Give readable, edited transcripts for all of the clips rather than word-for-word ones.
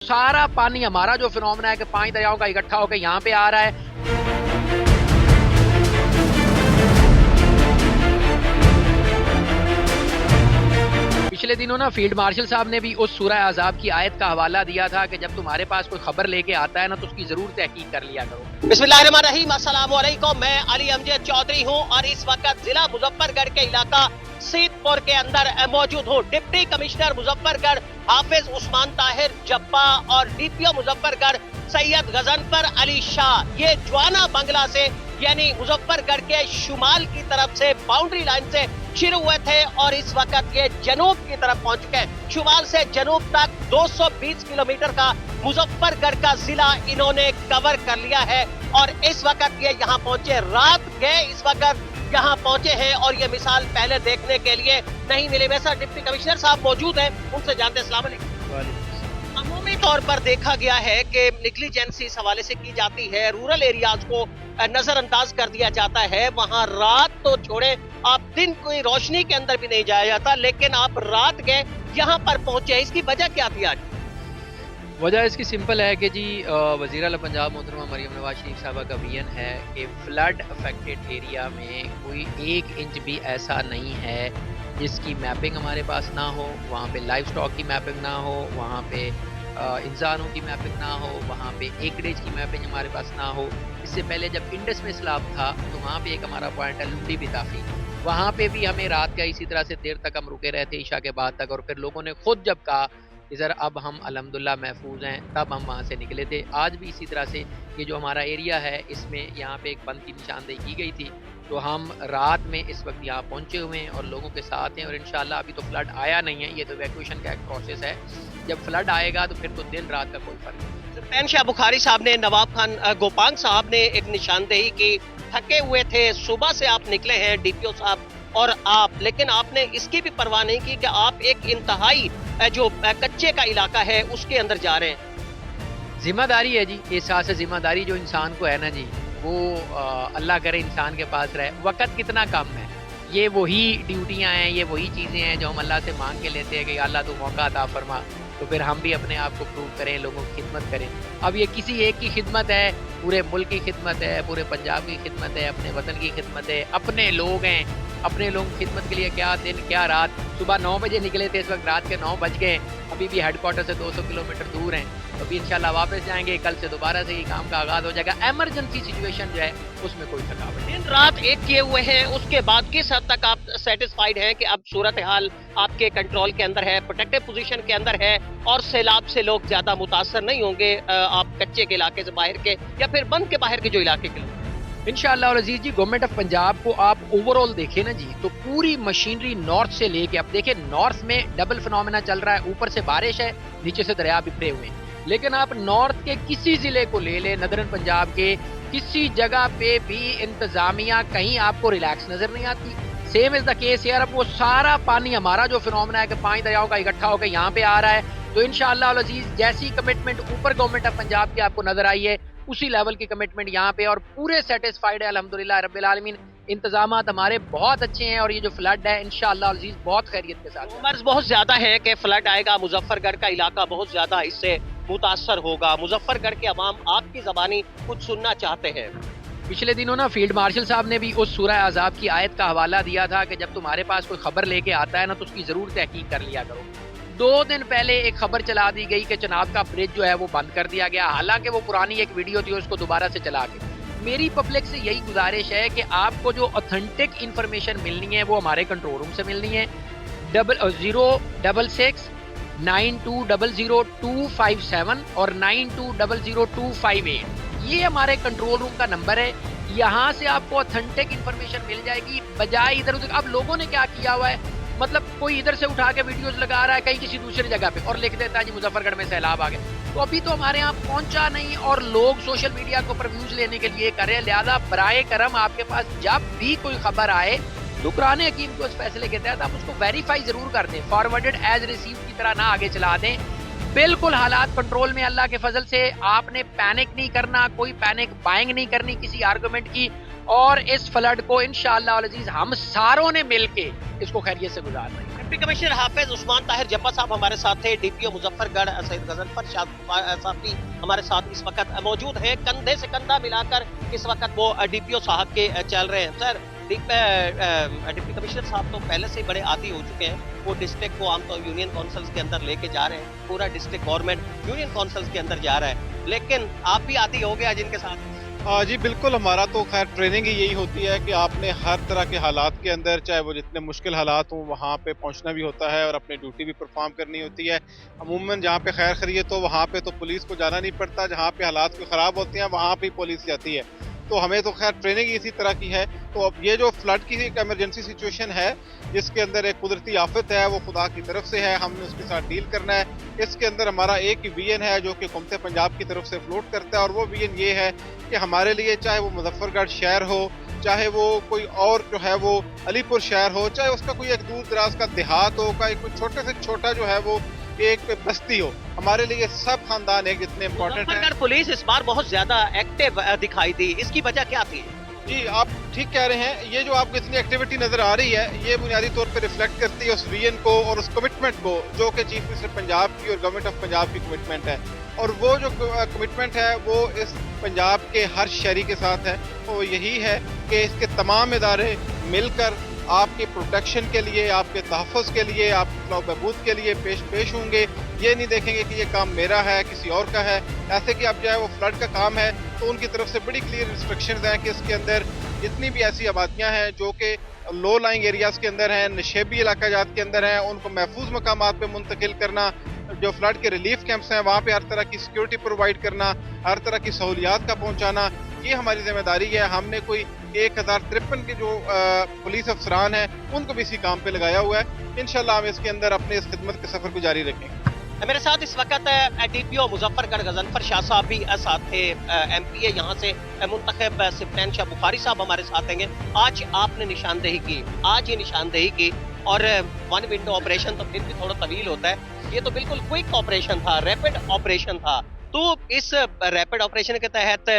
सारा पानी हमारा जो फिनोमेना है कि 5 दरियाओं का इकट्ठा होकर यहाँ पे आ रहा है। पिछले दिनों ना फील्ड मार्शल साहब ने भी उस सूरह अज़ाब की आयत का हवाला दिया था कि जब तुम्हारे पास कोई खबर लेके आता है ना तो उसकी जरूर तहकीक कर लिया करो। बिस्मिल्लाहिर्रहमानिर्रहीम, अस्सलाम वालेकुम। मैं अली अमजद चौधरी हूँ और इस वक्त जिला मुजफ्फरगढ़ के इलाका सीतपुर के अंदर मौजूद हूँ। डिप्टी कमिश्नर मुजफ्फरगढ़ हाफिज उस्मान ताहिर जब्बा और डीपीओ मुजफ्फरगढ़ सैयद गजनफर अली शाह ये जवाना बंगला से यानी मुजफ्फरगढ़ के शुमाल की तरफ से बाउंड्री लाइन से शुरू हुए थे और इस वक्त ये जनूब की तरफ पहुंच गए। शुमाल से जनूब तक 220 किलोमीटर का मुजफ्फरगढ़ का जिला इन्होंने कवर कर लिया है और इस वक्त ये यहाँ पहुंचे, रात के इस वक्त यहाँ पहुंचे हैं और ये मिसाल पहले देखने के लिए नहीं मिली। वैसा डिप्टी कमिश्नर साहब मौजूद हैं, उनसे जानते हैं। अस्सलाम वालेकुम। अमूमी तौर पर देखा गया है कि निग्लिजेंसी इस हवाले से की जाती है, रूरल एरियाज को नजरअंदाज कर दिया जाता है। वहाँ रात तो छोड़े, आप दिन कोई रोशनी के अंदर भी नहीं जाया जाता, लेकिन आप रात गए यहाँ पर पहुंचे, इसकी वजह क्या थी आज? वजह इसकी सिंपल है कि जी वज़ीर आला पंजाब मोहतरमा मरियम नवाज शरीफ साहबा का विजन है कि फ्लड अफेक्टेड एरिया में कोई 1 इंच भी ऐसा नहीं है जिसकी मैपिंग हमारे पास ना हो, वहाँ पे लाइव स्टॉक की मैपिंग ना हो, वहाँ पे इंसानों की मैपिंग ना हो, वहाँ पे एकरेज की मैपिंग हमारे पास ना हो। इससे पहले जब इंडस में सैलाब था तो वहाँ पे एक हमारा पॉइंट है लुंडी बिताफी, वहाँ पे भी हमें रात का इसी तरह से देर तक हम रुके रहे थे ईशा के बाद तक, और फिर लोगों ने खुद जब कहा कि सर अब हम अल्हम्दुलिल्लाह महफूज हैं, तब हम वहाँ से निकले थे। आज भी इसी तरह से ये जो हमारा एरिया है इसमें यहाँ पे एक बंद की निशानदेही की गई थी, तो हम रात में इस वक्त यहाँ पहुँचे हुए हैं और लोगों के साथ हैं। और इंशाल्लाह अभी तो फ्लड आया नहीं है, ये तो इवैक्यूएशन का एक प्रोसेस है। जब फ्लड आएगा तो फिर तो दिन रात का कोई फर्क नहीं। पेनशाह बुखारी साहब ने, नवाब खान गोपांग साहब ने एक निशानदेही की, थके हुए थे, सुबह से आप निकले हैं डीपीओ साहब और आप, लेकिन आपने इसकी भी परवाह नहीं की कि आप एक इंतहाई जो कच्चे का इलाका है उसके अंदर जा रहे हैं। जिम्मेदारी है जी, एहसास जिम्मेदारी जो इंसान को है ना जी, वो अल्लाह करे इंसान के पास रहे। वक्त कितना कम है, ये वही ड्यूटियां हैं, ये वही चीज़ें हैं जो हम अल्लाह से मांग के लेते हैं कि अल्लाह तू मौका अता फरमा, तो फिर हम भी अपने आप को प्रूव करें, लोगों की खिदमत करें। अब ये किसी एक की खिदमत है, पूरे मुल्क की खिदमत है, पूरे पंजाब की खिदमत है, अपने वतन की खिदमत है, अपने लोग हैं, अपने लोगों की खिदमत के लिए क्या दिन क्या रात। सुबह 9 बजे निकले थे, इस वक्त रात के 9 बज गए, अभी भी हेडक्वार्टर से 200 किलोमीटर दूर हैं, तो अभी इंशाल्लाह वापस जाएंगे। कल से दोबारा से ये काम का आगाज हो जाएगा। एमरजेंसी सिचुएशन जो है उसमें कोई थकावट नहीं। दिन रात एक किए हुए हैं, उसके बाद किस हद तक आप सेटिस्फाइड हैं कि अब सूरत हाल आपके कंट्रोल के अंदर है, प्रोटेक्टिव पोजीशन के अंदर है और सैलाब से लोग ज्यादा मुतासर नहीं होंगे, आप कच्चे के इलाके से बाहर के या फिर बंद के बाहर के जो इलाके के लोग? इंशाअल्लाह। और अजीज जी, गवर्नमेंट ऑफ पंजाब को आप ओवरऑल देखें ना जी, तो पूरी मशीनरी नॉर्थ से लेके, अब देखें नॉर्थ में डबल फिनोमेना चल रहा है, ऊपर से बारिश है, नीचे से दरिया बिखरे हुए हैं। लेकिन आप नॉर्थ के किसी जिले को ले ले, नदरन पंजाब के किसी जगह पे भी इंतजामिया कहीं आपको रिलैक्स नजर नहीं आती। सेम इज द केस यार, अब वो सारा पानी हमारा जो फिनोमेना है कि 5 दरियाओं का इकट्ठा होकर यहाँ पे आ रहा है, तो इंशाअल्लाह अजीज जैसी कमिटमेंट ऊपर गवर्नमेंट ऑफ पंजाब की आपको नजर आई है, उसी लेवल की कमिटमेंट यहाँ पे, और पूरे सेटिस्फाइड है अल्हम्दुलिल्लाह रब्बिल आलमीन। इंतजामात हमारे बहुत अच्छे हैं और ये जो फ्लड है इंशाअल्लाह अजीज बहुत खैरियत के साथ। उमर्स बहुत ज्यादा है कि फ्लड आएगा, मुजफ्फरगढ़ का इलाका बहुत ज्यादा इससे मुतासर होगा। मुजफ्फरगढ़ के अवाम आपकी ज़बानी कुछ सुनना चाहते हैं। पिछले दिनों ना फील्ड मार्शल साहब ने भी उस सूरह अज़ाब की आयत का हवाला दिया था कि जब तुम्हारे पास कोई खबर लेके आता है ना तो उसकी जरूर तहकीक कर लिया करो। 2 दिन पहले एक खबर चला दी गई कि चनाब का ब्रिज जो है वो बंद कर दिया गया, हालांकि वो पुरानी एक वीडियो थी, उसको दोबारा से चला के। मेरी पब्लिक से यही गुजारिश है कि आपको जो ऑथेंटिक इंफॉर्मेशन मिलनी है वो हमारे कंट्रोल रूम से मिलनी है। 066 92000257 और 92000258, ये हमारे कंट्रोल रूम का नंबर है। यहाँ से आपको ऑथेंटिक इंफॉर्मेशन मिल जाएगी, बजाय इधर उधर। अब लोगों ने क्या किया हुआ है, मतलब कोई इधर से उठा के वीडियोस लगा रहा है कहीं किसी दूसरी जगह पे और लिख देता है जी मुजफ्फरगढ़ में सैलाब आ गया, तो अभी तो हमारे यहाँ पहुंचा नहीं और लोग सोशल मीडिया को व्यूज लेने के लिए कर रहे हैं। लिहाजा बराए करम आपके पास जब भी कोई खबर आए, दुकराने हकीम को इस फैसले के तहत आप उसको वेरीफाई जरूर कर दें, फॉरवर्डेड एज रिसीव की तरह ना आगे चला दें। बिल्कुल हालात कंट्रोल में अल्लाह के फजल से, आपने पैनिक नहीं करना, कोई पैनिक बाइंग नहीं करनी किसी आर्गुमेंट की, और इस फ्लड को इंशाअल्लाह अजीज हम सारों ने मिलके इसको खैरियत से गुजारना है। डिप्टी कमिश्नर हाफिज उस्मान ताहिर जब्बा साहब हमारे साथ थे, डीपीओ मुजफ्फरगढ़ सैयद गजनफर साहब भी हमारे साथ इस वक्त मौजूद हैं। कंधे से कंधा मिलाकर इस वक्त वो डीपीओ साहब के चल रहे हैं। सर, डिप्टी कमिश्नर साहब तो पहले से ही बड़े आदी हो चुके हैं, वो डिस्ट्रिक्ट को आमतौर यूनियन काउंसिल्स के अंदर लेके जा रहे हैं, पूरा डिस्ट्रिक्ट गवर्नमेंट यूनियन काउंसिल्स के अंदर जा रहा है, लेकिन आप भी आदी हो गया जिनके साथ। जी बिल्कुल, हमारा तो खैर ट्रेनिंग ही यही होती है कि आपने हर तरह के हालात के अंदर, चाहे वो जितने मुश्किल हालात हों, वहाँ पे पहुँचना भी होता है और अपनी ड्यूटी भी परफॉर्म करनी होती है। अमूमन जहाँ पे खैर खैरियत तो वहाँ पे तो पुलिस को जाना नहीं पड़ता, जहाँ पे हालात कोई ख़राब होते हैं वहाँ पे पुलिस जाती है। तो हमें तो खैर ट्रेनिंग इसी तरह की है। तो अब ये जो फ्लड की एक इमरजेंसी सिचुएशन है, जिसके अंदर एक कुदरती आफत है, वो खुदा की तरफ से है, हमने उसके साथ डील करना है। इसके अंदर हमारा एक ही विजन है जो कि हुकूमत पंजाब की तरफ से फ्लोट करता है, और वो विजन ये है कि हमारे लिए चाहे वो मुजफ्फरगढ़ शहर हो, चाहे वो कोई और जो है वो अलीपुर शहर हो, चाहे उसका कोई एक दूर दराज का देहात हो, कोई छोटे से छोटा जो है वो एक बस्ती हो, हमारे लिए सब खानदान एक जितने इम्पोर्टेंट है। पुलिस इस बार बहुत ज्यादा एक्टिव दिखाई दी, इसकी वजह क्या थी? जी आप ठीक कह रहे हैं, ये जो आपको इतनी एक्टिविटी नजर आ रही है, ये बुनियादी तौर पर रिफ्लेक्ट करती है उस विजन को और उस कमिटमेंट को जो कि चीफ मिनिस्टर पंजाब की और गवर्नमेंट ऑफ पंजाब की कमिटमेंट है। और वो जो कमिटमेंट है वो इस पंजाब के हर शहरी के साथ है। वो यही है कि इसके तमाम इदारे मिलकर आपके प्रोटेक्शन के लिए, आपके तहफ़्फ़ुज़ के लिए, आपकी फलाह बहबूद के लिए पेश होंगे। ये नहीं देखेंगे कि ये काम मेरा है, किसी और का है। ऐसे कि अब जो है वो फ्लड का काम है तो उनकी तरफ से बड़ी क्लियर इंस्ट्रक्शंस हैं कि इसके अंदर जितनी भी ऐसी आबादियाँ हैं जो कि लो लाइंग एरियाज़ के अंदर हैं, नशेबी इलाका जात के अंदर हैं, उनको महफूज मकामात पे मुंतकिल करना, जो फ्लड के रिलीफ कैंप्स हैं वहाँ पे हर तरह की सिक्योरिटी प्रोवाइड करना, हर तरह की सहूलियात का पहुँचाना, ये हमारी जिम्मेदारी है। हमने कोई 1053 के जो पुलिस अफसरान हैं उनको भी इसी काम पे लगाया हुआ है। इंशाल्लाह हम इसके अंदर अपने इस खिदमत के सफर को जारी रखेंगे। मेरे साथ इस वक्त डीपीओ मुजफ्फरगढ़ गजनफर शाह साहब भी साथ थे, एमपीए यहाँ से मुंतखब सिप्तान शाह बुखारी साहब हमारे साथ हैं। आज आपने निशानदेही की, आज ये निशानदेही की, और वन विंडो ऑपरेशन तो फिर भी थोड़ा तवील होता है, ये तो बिल्कुल क्विक ऑपरेशन था, रैपिड ऑपरेशन था। तो इस रैपिड ऑपरेशन के तहत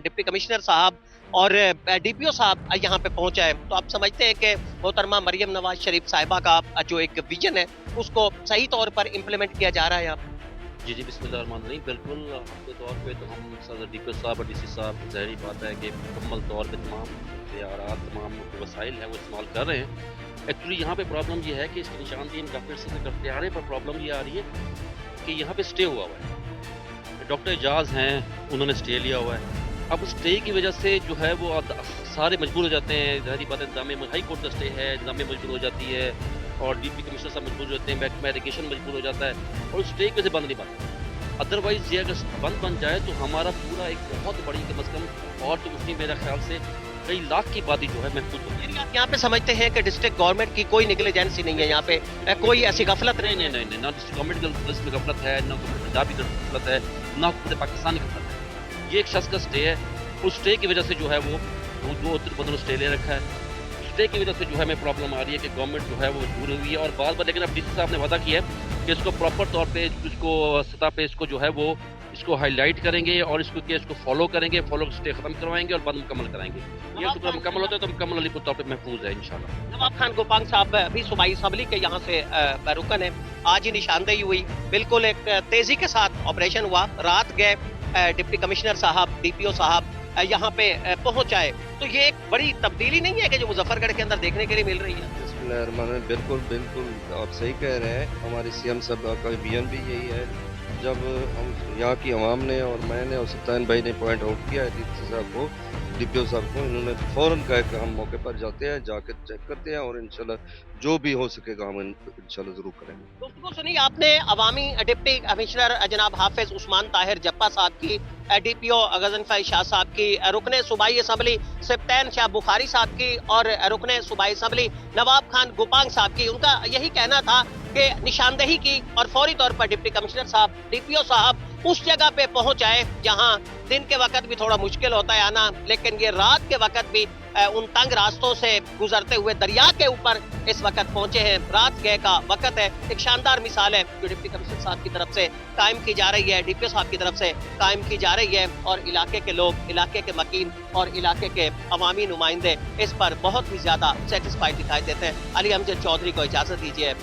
डिप्टी कमिश्नर साहब और डीपीओ साहब यहाँ पे पहुंचा है, तो आप समझते हैं कि मोहतरमा मरियम नवाज शरीफ साहिबा का जो एक विजन है उसको सही तौर पर इम्प्लीमेंट किया जा रहा है यहाँ पे? जी बिस्मिल्लाहिर्रहमानिर्रहीम। बिल्कुल आपके तौर पे तो हम सदर डीपीओ साहब और डीसी साहब ज़ाहिर बात है कि मुकम्मल तौर पे तमाम इख्तियारात, तमाम वसाइल हैं वो इस्तेमाल कर रहे हैं। एक्चुअली यहाँ पे प्रॉब्लम ये है कि इसकी निशानदेही इनका फिर से करते आ रहे, पर प्रॉब्लम ये आ रही है कि यहाँ पे स्टे हुआ हुआ है। डॉक्टर एजाज हैं, उन्होंने स्टे लिया हुआ है। अब स्टे की वजह से जो है वो सारे मजबूर हो जाते हैं। ज़ाहिर बात है, इंतजाम हाई कोर्ट का स्टे है, इंतजाम मजबूर हो जाती है, और डीपी कमिश्नर साहब मजबूर हो जाते हैं, महकमा इरिगेशन मजबूर हो जाता है, और स्टे की वजह से बंद नहीं बनता। अदरवाइज ये अगर बंद बन जाए तो हमारा पूरा एक बहुत बड़ी कम अज़ कम, और तो उसमें मेरा ख्याल से कई लाख की आबादी जो है महफूज होगी। आप यहाँ पे समझते हैं कि डिस्ट्रिक्ट गवर्नमेंट की कोई निगलिजेंसी नहीं है यहाँ पे, कोई ऐसी गफलत नहीं, ना डिस्ट्रिक्ट गवर्नमेंट की गफलत है, ना पंजाबी की गफलत है, ना पूरे पाकिस्तान की गफलत है। ये एक शख्स का स्टे है, उस स्टे की वजह से जो है वो दो बंदों स्टे ले रखा है। स्टे की वजह से जो है हमें प्रॉब्लम आ रही है कि गवर्नमेंट जो है वो मजबूर हुई है, और बार बार, लेकिन अब डीसी साहब ने वादा किया है कि इसको प्रॉपर तौर पे, इसको सतह पे इसको जो है वो इसको हाईलाइट करेंगे और इसको फॉलो करेंगे, फॉलो स्टे खत्म करवाएंगे और बाद मुकम्मल कराएंगे। ये तो मुकम्मल होता है तो मुकम्मल अलीपुर तौर पे महफूज है इंशाल्लाह। नवाब खान गोपांग साहब अभी सूबाई असम्बली के यहाँ से रुकन है, आज ही निशानदेही हुई, बिल्कुल एक तेजी के साथ ऑपरेशन हुआ। रात गए डिप्टी कमिश्नर साहब, डीपीओ साहब यहाँ पे पहुंचाए, तो ये एक बड़ी तब्दीली नहीं है कि जो मुजफ्फरगढ़ के अंदर देखने के लिए मिल रही है? बिल्कुल आप सही कह रहे हैं। हमारे सीएम साहब का विजन भी यही है। जब हम यहाँ की आवाम ने और मैंने और सत्तान भाई ने पॉइंट आउट किया है डीसी साहब को, डीपीओ साहब को, इन्होंने फौरन कहा कि हम मौके पर जाते हैं, जाके चेक करते हैं और इंशाल्लाह जो भी हो सकेगा हम इंशाल्लाह जरूर करेंगे। दोस्तों सुनिए, आपने अवामी डिप्टी कमिश्नर जनाब हाफिज उस्मान ताहिर जब्बा साहब की, डीपीओ गजनफर शाह साहब की, रुकने सूबाई असम्बली सिप्तान शाह बुखारी साहब की और रुकने सूबाई असम्बली नवाब खान गोपांग साहब की, उनका यही कहना था कि निशानदेही की और फौरी तौर पर डिप्टी कमिश्नर साहब, डीपीओ साहब उस जगह पे पहुंच आए जहां दिन के वक्त भी थोड़ा मुश्किल होता है आना, लेकिन ये रात के वक्त भी उन तंग रास्तों से गुजरते हुए दरिया के ऊपर इस वक्त पहुंचे हैं। रात गए का वक्त है। एक शानदार मिसाल है जो डिप्टी कमिश्नर साहब की तरफ से कायम की जा रही है, डीपीओ साहब की तरफ से कायम की जा रही है, और इलाके के लोग, इलाके के मकीन और इलाके के अवामी नुमाइंदे इस पर बहुत ही ज्यादा सेटिस्फाइड दिखाई देते हैं। अली अमजद चौधरी को इजाजत दीजिए।